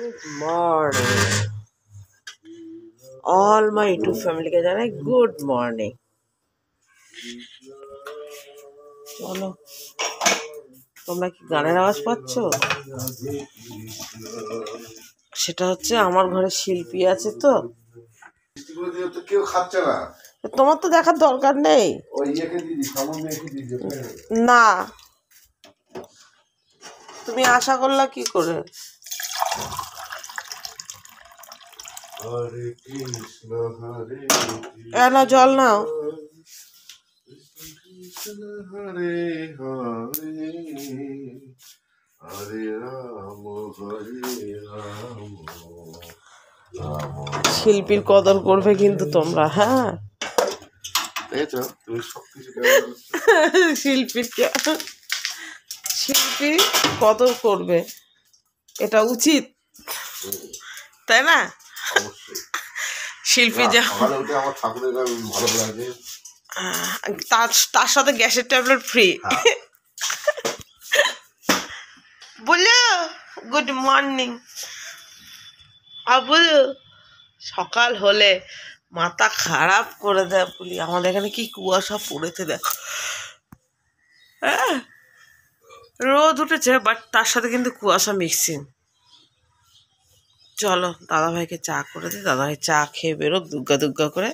Good morning. All my YouTube family के जाना good morning. চলো তোমরা কি গানের আওয়াজ পাচ্ছ? সেটা হচ্ছে আমার ঘরে শিল্পী আছে তো। কেউ খাচ্ছে না, তোমার তো দেখার দরকার নেই। না তুমি আশা করলা কি করে? না জল নাও। হরে হরে হরে রাম শিল্পীর কদর করবে কিন্তু তোমরা, হ্যাঁ। শিল্পী কদর করবে, এটা উচিত, তাই না? শিল্পী যা তার সাথে গ্যাসের ট্যাবলেট ফ্রি। বলো গুড মর্নিং। বলো সকাল হলে মাথা খারাপ করে দেয় বলি। আমাদের এখানে কি কুয়াশা পড়েছে দেখো। হ্যাঁ রোদ উঠেছে বাট তার সাথে কিন্তু কুয়াশা মিক্সিং। চলো দাদাভাইকে চা করে দিই, দাদাভাই চা খেয়ে বেরোক দুগ্গা দুগ্গা করে।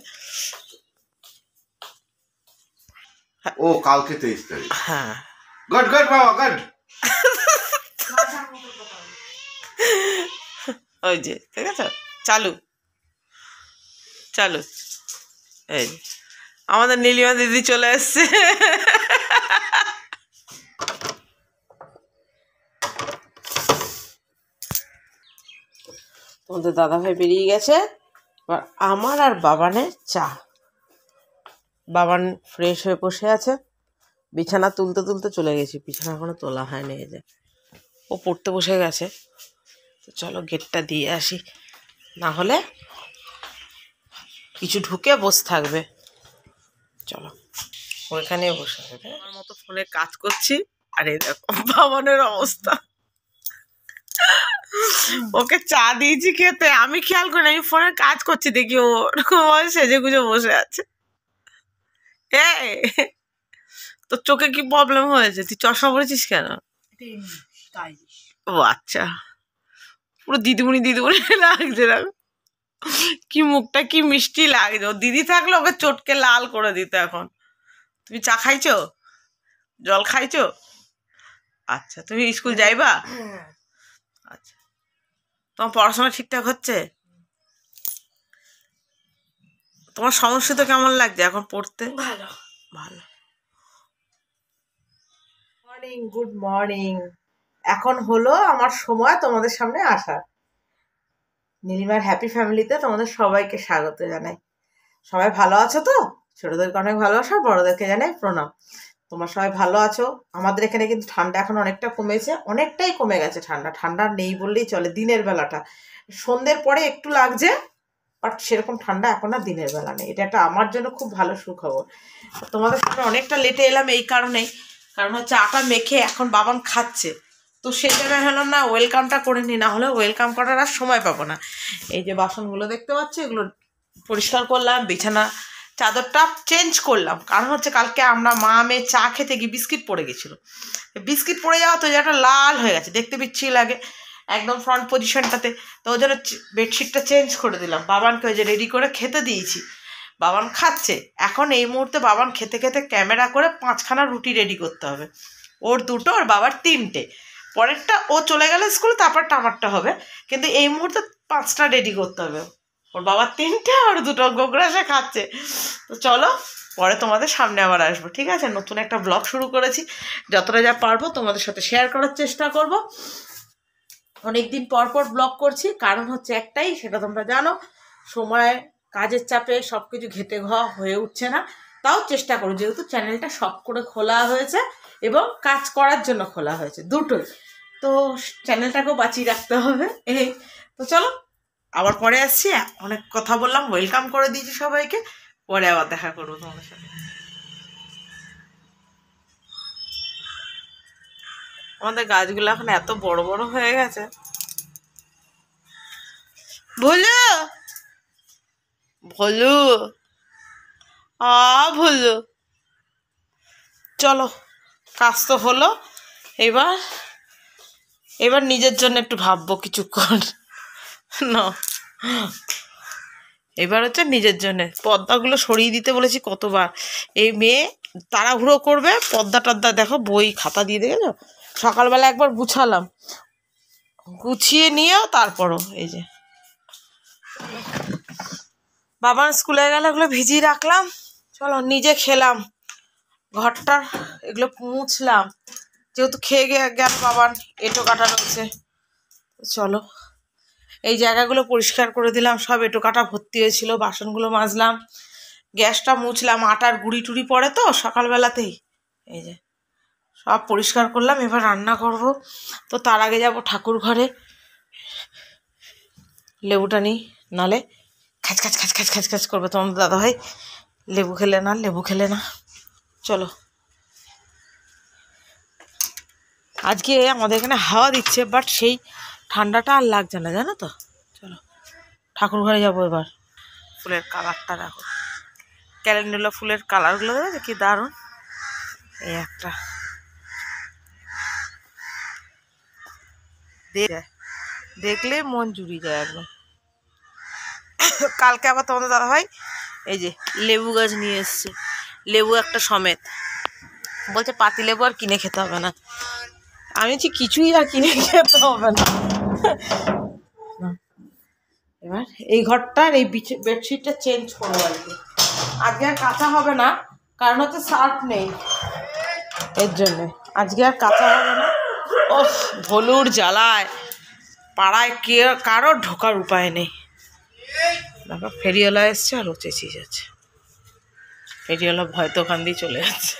ও কালকে 23 তারিখ। হ্যাঁ গুড গুড বাবা গুড। ওই যে ঠিক আছে, চালু চালু। এই আমাদের নীলিমা দিদি চলে এসছে। তোমাদের দাদাভাই বেরিয়ে গেছে, এবার আমার আর বাবানের চা। বাবান ফ্রেশ হয়ে বসে আছে, বিছানা তুলতে তুলতে চলে গেছি, বিছানা এখনো তোলা হয়নি। এই যে ও পড়তে বসে গেছে। তো চলো গেটটা দিয়ে আসি, না হলে কিছু ঢুকে বসে থাকবে। চলো ওইখানে বসে থাকবে। আমার মতো ফোনে কাজ করছি আর এই দেখো বাবানের অবস্থা। ওকে চা দিয়েছি খেতে, আমি খেয়াল করি আমি ফোনে কাজ করছি, দেখি ও সেজে গুজে বসে আছে। তোর চোখে কি প্রবলেম হয়েছে? তুই চশমা পড়েছিস কেন? ও আচ্ছা, পুরো দিদিমণি দিদিমণি লাগছে না? কি মুখটা কি মিষ্টি লাগছে। ও দিদি থাকলে ওকে চটকে লাল করে দিত। এখন তুমি চা খাইছো, জল খাইছো? আচ্ছা তুমি স্কুল যাইবা? আচ্ছা তোমার পড়াশোনা ঠিকঠাক হচ্ছে? তোমার সমস্যা তো কেমন লাগছে এখন পড়তে? ভালো ভালো। Morning, good morning. এখন হলো আমার সময় তোমাদের সামনে আসার। নীলিমার হ্যাপি ফ্যামিলিতে তোমাদের সবাইকে স্বাগত জানাই। সবাই ভালো আছো তো? ছোটদেরকে অনেক ভালোবাসা, বড়দেরকে জানাই প্রণাম। তোমরা সবাই ভালো আছো? আমাদের এখানে কিন্তু ঠান্ডা এখন অনেকটা কমেছে, অনেকটাই কমে গেছে ঠান্ডা। ঠান্ডা নেই বললেই চলে। দিনের বেলাটা সন্ধ্যের পরে একটু লাগছে, বাট সেরকম ঠান্ডা এখন আর দিনের বেলা নেই। এটা একটা আমার জন্য খুব ভালো সুখবর। তোমাদের সামনে অনেকটা লেটে এলাম এই কারণেই, কারণ হচ্ছে আটা মেখে এখন বাবান খাচ্ছে, তো সেই টাইমে হলো না ওয়েলকামটা করে নি, না হলে ওয়েলকাম করার আর সময় পাবো না। এই যে বাসনগুলো দেখতে পাচ্ছি, এগুলো পরিষ্কার করলাম, বিছানা চাদরটা চেঞ্জ করলাম, কারণ হচ্ছে কালকে আমরা মা মেয়ে চা খেতে গিয়ে বিস্কিট পড়ে গেছিলো। বিস্কিট পড়ে যাওয়া তো যেটা লাল হয়ে গেছে, দেখতে বিচ্ছি লাগে একদম ফ্রন্ট পজিশনটাতে। তো ওই জন্য বেডশিটটা চেঞ্জ করে দিলাম। বাবানকে ওই যে রেডি করে খেতে দিয়েছি, বাবান খাচ্ছে। এখন এই মুহূর্তে বাবান খেতে খেতে ক্যামেরা করে 5খানা রুটি রেডি করতে হবে। ওর 2টো, ওর বাবার 3টে। পরেরটা ও চলে গেলে স্কুল, তারপরটা আমারটা হবে। কিন্তু এই মুহূর্তে 5টা রেডি করতে হবে। ওর বাবার 3টে, আর 2টো গোগ্রাসে খাচ্ছে। তো চলো পরে তোমাদের সামনে আবার আসবো, ঠিক আছে? নতুন একটা ব্লগ শুরু করেছি, যতটা যা পারবো তোমাদের সাথে শেয়ার করার চেষ্টা করব। অনেকদিন পর পর ব্লগ করছি, কারণ হচ্ছে একটাই, সেটা তোমরা জানো, সময় কাজের চাপে সব কিছু ঘেটে ঘ হয়ে উঠছে না। তাও চেষ্টা করো, যেহেতু চ্যানেলটা শখ করে খোলা হয়েছে এবং কাজ করার জন্য খোলা হয়েছে, দুটোই, তো চ্যানেলটাকেও বাঁচিয়ে রাখতে হবে। এই তো চলো আবার পরে আসছি। অনেক কথা বললাম, ওয়েলকাম করে দিয়েছি সবাইকে, পরে আবার দেখা করবো তোমাদের সাথে। আমাদের গাছগুলো এখন এত বড় বড় হয়ে গেছে, ভোলু ভোলু ভোলু, চলো কাজ তো হলো, এবার এবার নিজের জন্য একটু ভাববো কিছুক্ষণ। না, এবার হচ্ছে নিজের জন্য পর্দাগুলো সরিয়ে দিতে বলেছি কতবার। এই মেয়ে তাড়াহুড়ো করবে, পর্দা টর্দা দেখো, বই খাতা দিয়ে দিয়ে গেল। সকালবেলা একবার গুছালাম, গুছিয়ে নিয়েও তারপরও এই যে বাবার স্কুলে গেলে ওগুলো ভিজিয়ে রাখলাম। চলো নিজে খেলাম, ঘরটার এগুলো মুছলাম, যেহেতু খেয়ে গেল বাবার, এঁটো কাটা রয়েছে। চলো এই জায়গাগুলো পরিষ্কার করে দিলাম, সব এঁটো কাটা ভর্তি হয়েছিল, বাসনগুলো মাজলাম, গ্যাসটা মুছলাম, আটার গুঁড়ি টুড়ি পড়ে তো সকালবেলাতেই, এই যে সব পরিষ্কার করলাম। এবার রান্না করব, তো তার আগে যাব ঠাকুর ঘরে, লেবুটা নিই, নালে খাচ খাচ খাচ খাচ খাচ খাচ করবে তোমার দাদা ভাই, লেবু খেলে না, লেবু খেলে না। চলো, আজকে আমাদের এখানে হাওয়া দিচ্ছে, বাট সেই ঠান্ডাটা আর লাগছে না, জানো তো। চলো ঠাকুর ঘরে যাবো এবার। ফুলের কালারটা দেখো, ক্যালেন্ডুলা ফুলের কালারগুলো দেখো কি দারুণ। এই একটা দেখলে মন জুড়িয়ে যায় একদম। কালকে আবার তোমাদের দাদা ভাই এই যে লেবু গাছ নিয়ে এসছে, লেবু একটা সমেত, বলছে পাতি লেবু আর কিনে খেতে হবে না। আমি বলছি কিছুই আর কিনে খেতে হবে না। এবার এই ঘরটার এই বেডশিটটা চেঞ্জ করবো আজকে। আজকে আর কাঁচা হবে না, কারণ হচ্ছে সার্ফ নেই, এর জন্য আজকে আর কাঁচা হবে না। ও ভলুর জ্বালায় পাড়ায় কারো ঢোকার উপায় নেই। দেখো ফেরিওয়ালা এসছে আর ও চেঁচিয়ে যাচ্ছে, ফেরিওয়ালা ভয় তো ওখান দিয়ে চলে যাচ্ছে।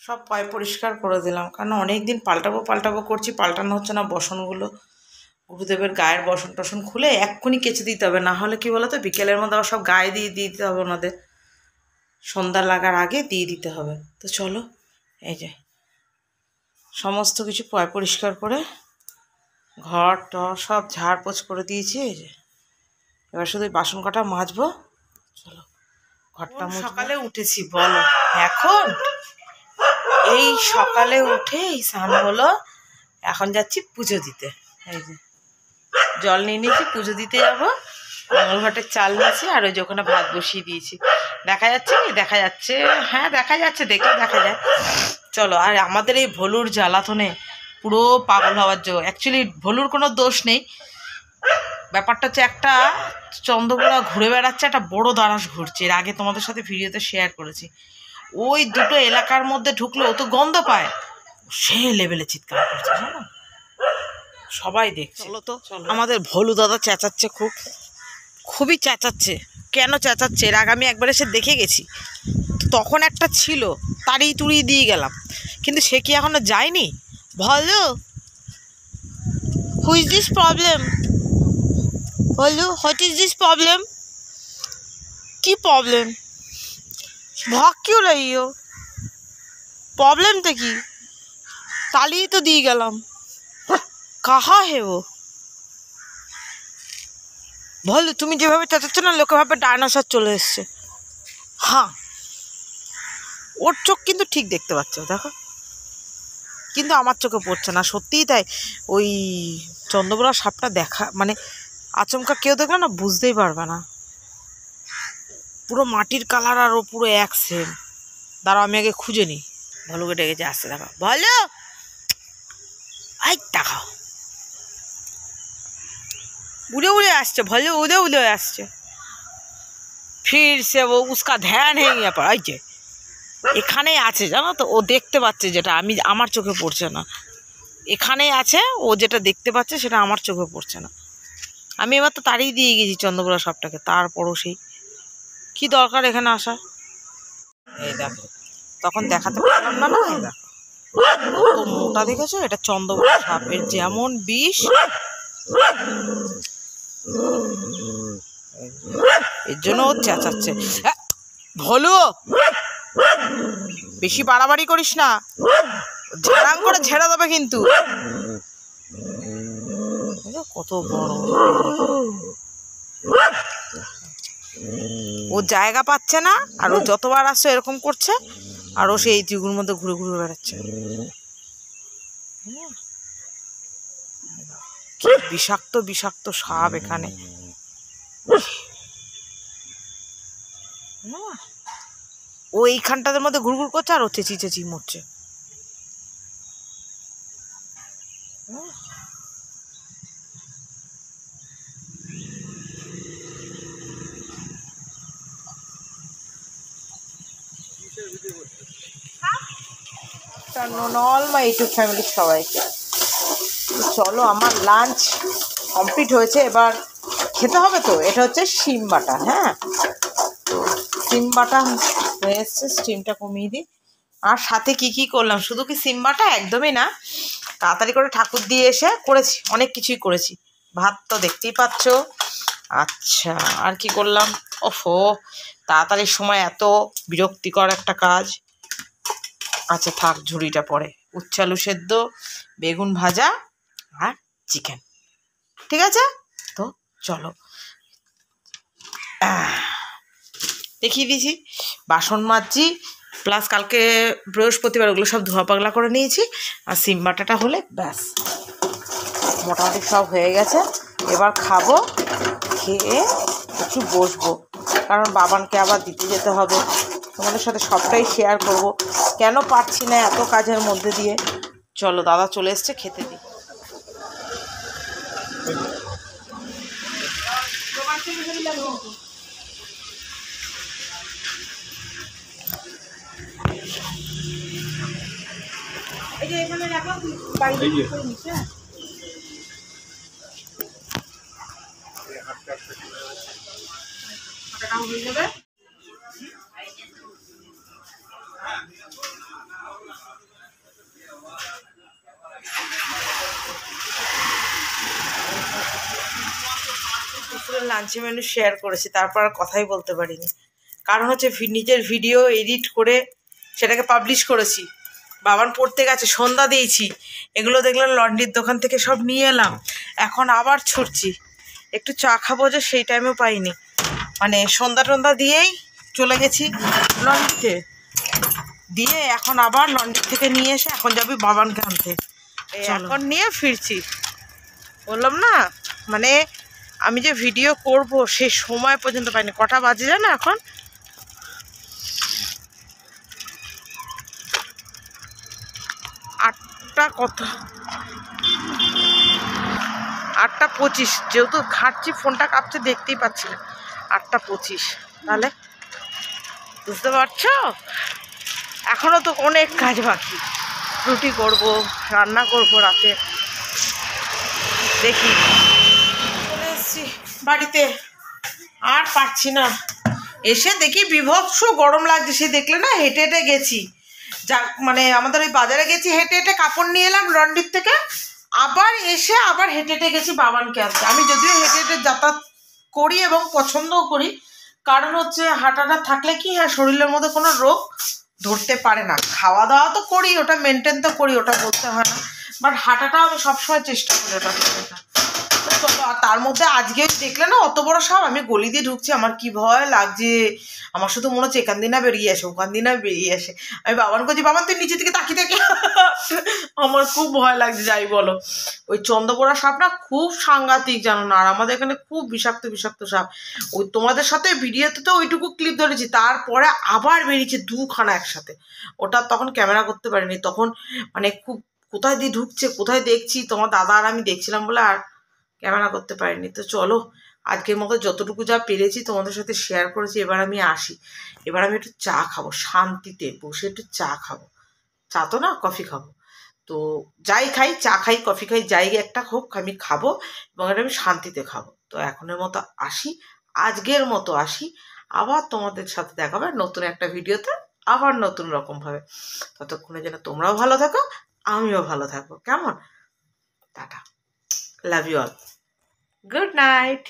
সব পায়ে পরিষ্কার করে দিলাম, কারণ অনেক দিন পাল্টাবো পাল্টাবো করছি, পাল্টানো হচ্ছে না। বসনগুলো গুরুদেবের গায়ের বসন টসন খুলে এক্ষুনি কেচে দিতে হবে, না হলে কি বলো তো বিকেলের মধ্যে আবার সব গায়ে দিয়ে দিতে হবে ওনাদের, সন্ধ্যা লাগার আগে দিয়ে দিতে হবে। তো চলো এই যে সমস্ত কিছু পায়ে পরিষ্কার করে ঘর টর সব ঝাড়পোছ করে দিয়েছি। এই যে এবার শুধু বাসন কটা মাজবো। চলো ঘরটা সকালে উঠেছি বলো, এখন এই সকালে উঠে এই স্নান হলো, এখন যাচ্ছি পুজো দিতে। এই যে জল নিয়ে নিয়েছি, পুজো দিতে যাবো। মঙ্গল ঘটের চাল নিয়েছি, আর ওই যে ওখানে ভাত বসিয়ে দিয়েছি। দেখা যাচ্ছে কি? দেখা যাচ্ছে, হ্যাঁ দেখা যাচ্ছে, দেখলেও দেখা যায়। চলো, আর আমাদের এই ভলুর জ্বালাতনে পুরো পাগল হওয়ার জন্য, অ্যাকচুয়ালি ভলুর কোনো দোষ নেই, ব্যাপারটা হচ্ছে একটা চন্দ্রপুরা ঘুরে বেড়াচ্ছে, একটা বড় দারাস ঘুরছে। এর আগে তোমাদের সাথে ভিডিওতে শেয়ার করেছি। ওই দুটো এলাকার মধ্যে ঢুকলে ও তো গন্ধ পায়, সে লেভেলে চিৎকার করছে, জানো, সবাই দেখছে। তো আমাদের ভলু দাদা চেঁচাচ্ছে, খুবই চেঁচাচ্ছে। কেন চেঁচাচ্ছে? এর আগে আমি একবার এসে দেখে গেছি, তখন একটা ছিল, তাড়িয়ে তুড়িয়ে দিয়ে গেলাম, কিন্তু সে কি এখনো যায়নি? Bholu, who is this problem? Bholu, what is this problem? কি প্রবলেম? भाग क्यों रही हो? प्रॉब्लम तो की ताली तो दी गलम, कहाँ है वो? भलु তুমি যেভাবে চেঁচাচ্ছ না, লোকে ভাবে ডাইনোসর চলে এসছে। হ্যাঁ, ওর চোখ কিন্তু ঠিক দেখতে পাচ্ছ, দেখো কিন্তু আমার চোখে পড়ছে না, সত্যিই তাই। ওই চন্দ্রবোড়া সাপটা দেখা মানে আচমকা কেউ দেখলে না বুঝতেই পারবে না, পুরো মাটির কালার আর ও পুরো এক সেম। দাঁড়াও আমি আগে খুঁজে নিই। ভলুকে ডেকেছে, আসতে দেখো ভলু, আই দেখাও, उड़े उड़े आसছে, भले उड़े उड़े आसছে। फिर से वो उसका ध्यान है यहाँ पर, এই যে এখানেই আছে জানো তো, ও দেখতে পাচ্ছে যেটা আমি আমার চোখে পড়ছে না। এখানেই আছে, ও যেটা দেখতে পাচ্ছে সেটা আমার চোখে পড়ছে না। আমি এবার তো তাড়িয়ে দিয়ে গেছি চন্দ্রবোড়া সাপটাকে, তারপরও সেই কি দরকার এখানে আসা। এই দেখো, তখন দেখাতে পারলাম না, এই দেখো কত মোটা দেখেছো, এটা চন্দ্রবোড়া সাপের যেমন বিষ, এর জন্য ও চেঁচাচ্ছে। ভলু বেশি বাড়াবাড়ি করিস না, ঝাড়াং করে ছেড়ে দেবে কিন্তু। কত বড়, ও জায়গা পাচ্ছে না, আর ও যতবার আসছে এরকম করছে, আর ও সেই দিগুর মধ্যে ঘুরে ঘুরে বেড়াচ্ছে। কি বিষাক্ত বিষাক্ত সাপ এখানে। ও এইখানটাদের মধ্যে ঘুরঘুর করছে, আর ও চেঁচিয়ে চেঁচিয়ে মরছে। অল মাই ইউটিউব ফ্যামিলির সবাইকে চলো, আমার লাঞ্চ কমপ্লিট হয়েছে, এবার খেতে হবে তো। এটা হচ্ছে শিম বাটা, হ্যাঁ তো শিম বাটা হয়ে এসছে, স্টিমটা কমিয়ে দিই। আর সাথে কি কি করলাম, শুধু কি সিম বাটা একদমই না, তাড়াতাড়ি করে ঠাকুর দিয়ে এসে করেছি, অনেক কিছুই করেছি। ভাত তো দেখতেই পাচ্ছ। আচ্ছা আর কি করলাম, ওফো তাড়াতাড়ির সময় এত বিরক্তিকর একটা কাজ। আচ্ছা থাক, ঝুড়িটা পরে, উচ্ছে আলু সেদ্ধ, বেগুন ভাজা আর চিকেন, ঠিক আছে। তো চলো দেখিয়ে দিয়েছি, বাসন মাজছি, প্লাস কালকে বৃহস্পতিবার ওগুলো সব ধোয়া পাগলা করে নিয়েছি। আর সিম বাটাটা হলে ব্যাস মোটামুটি সব হয়ে গেছে। এবার খাবো, খেয়ে একটু বসবো, কারণ বাবানকে আবার দিতে যেতে হবে। তোমাদের সাথে সবটাই শেয়ার করব, কেন পারছি না এত কাজের মধ্যে দিয়ে। চলো দাদা চলে এসছে, খেতে দিই। এখানে রাখো, বাইরে নিচে হয়ে যাবে। লাঞ্চে মেনু শেয়ার করেছি, তারপর আর কথাই বলতে পারিনি, কারণ হচ্ছে নিজের ভিডিও এডিট করে সেটাকে পাবলিশ করেছি। বাবান পড়তে গেছে, সন্ধ্যা দিয়েছি, এগুলো দেখলাম লন্ড্রির দোকান থেকে সব নিয়ে এলাম। এখন আবার ছুটছি, একটু চা খাবো যে সেই টাইমেও পাইনি, মানে সন্ধ্যা টন্ধা দিয়েই চলে গেছি লন্ড্রিতে, দিয়ে এখন আবার লন্ড্রি থেকে নিয়ে এসে এখন যাবি বাবানকে আনতে। এখন নিয়ে ফিরছি, বললাম না মানে আমি যে ভিডিও করব সেই সময় পর্যন্ত পাইনি। কটা বাজে জানো এখন, 8টা কত, 8টা 25। যেহেতু ঘাটছি, ফোনটা কাঁপছে, দেখতেই পাচ্ছি না। 8টা 25, তাহলে বুঝতে পারছো এখনো তো অনেক কাজ বাকি। রুটি করব, রান্না করব রাতে, দেখি। চলে এসছি বাড়িতে, আর পারছি না। এসে দেখি বিভৎস গরম লাগছে, সে দেখলে না হেঁটে হেঁটে গেছি, যা মানে আমাদের ওই বাজারে গেছি, হেঁটে হেঁটে কাপড় নিয়ে এলাম লন্ড্রির থেকে, আবার এসে আবার হেঁটে হেঁটে গেছি বাবানকে আনতে। আমি যদিও হেঁটে হেঁটে যাতায়াত করি এবং পছন্দও করি, কারণ হচ্ছে হাঁটাটা থাকলে কি হ্যাঁ শরীরের মধ্যে কোনো রোগ ধরতে পারে না। খাওয়া দাওয়া তো করি, ওটা মেনটেন তো করি, ওটা বলতে হয় না, বাট হাঁটাটাও আমি সবসময় চেষ্টা করি ওটা। চলো, আর তার মধ্যে আজকে দেখলে না অত বড় সাপ, আমি গলি দিয়ে ঢুকছি, আমার কি ভয় লাগছে। আমার শুধু মনে হচ্ছে এখান দিয়ে না বেরিয়ে আসে, ওখান দিয়ে না বেরিয়ে আসে। আমি বাবান করছি, বাবান তুই নিচে থেকে তাকিয়ে থেকে আমার খুব ভয় লাগছে। যাই বলো, ওই চন্দ্রপোড়া সাপ না খুব সাংঘাতিক, জানো না। আর আমাদের এখানে খুব বিষাক্ত বিষাক্ত সাপ। ওই তোমাদের সাথে ভিডিওতে তো ওইটুকু ক্লিপ ধরেছি, তারপরে আবার বেরিয়েছে দুখানা একসাথে। ওটা তখন ক্যামেরা করতে পারিনি, তখন মানে খুব কোথায় দিয়ে ঢুকছে কোথায় দেখছি, তোমার দাদা আর আমি দেখছিলাম বলে আর ক্যামেরা করতে পারিনি। তো চলো, আজকের মতো যতটুকু যা পেরেছি তোমাদের সাথে শেয়ার করেছি। এবার আমি আসি, এবার আমি একটু চা খাবো, শান্তিতে বসে একটু চা খাবো। চা তো না, কফি খাবো। তো যাই খাই, চা খাই কফি খাই, যাই একটা হোক আমি খাবো, এবং এটা আমি শান্তিতে খাবো। তো এখনের মতো আসি, আজকের মতো আসি। আবার তোমাদের সাথে দেখা হবে নতুন একটা ভিডিওতে, আবার নতুন রকমভাবে। ততক্ষণে যেন তোমরাও ভালো থাকো, আমিও ভালো থাকবো। কেমন? Tata, love you all, good night.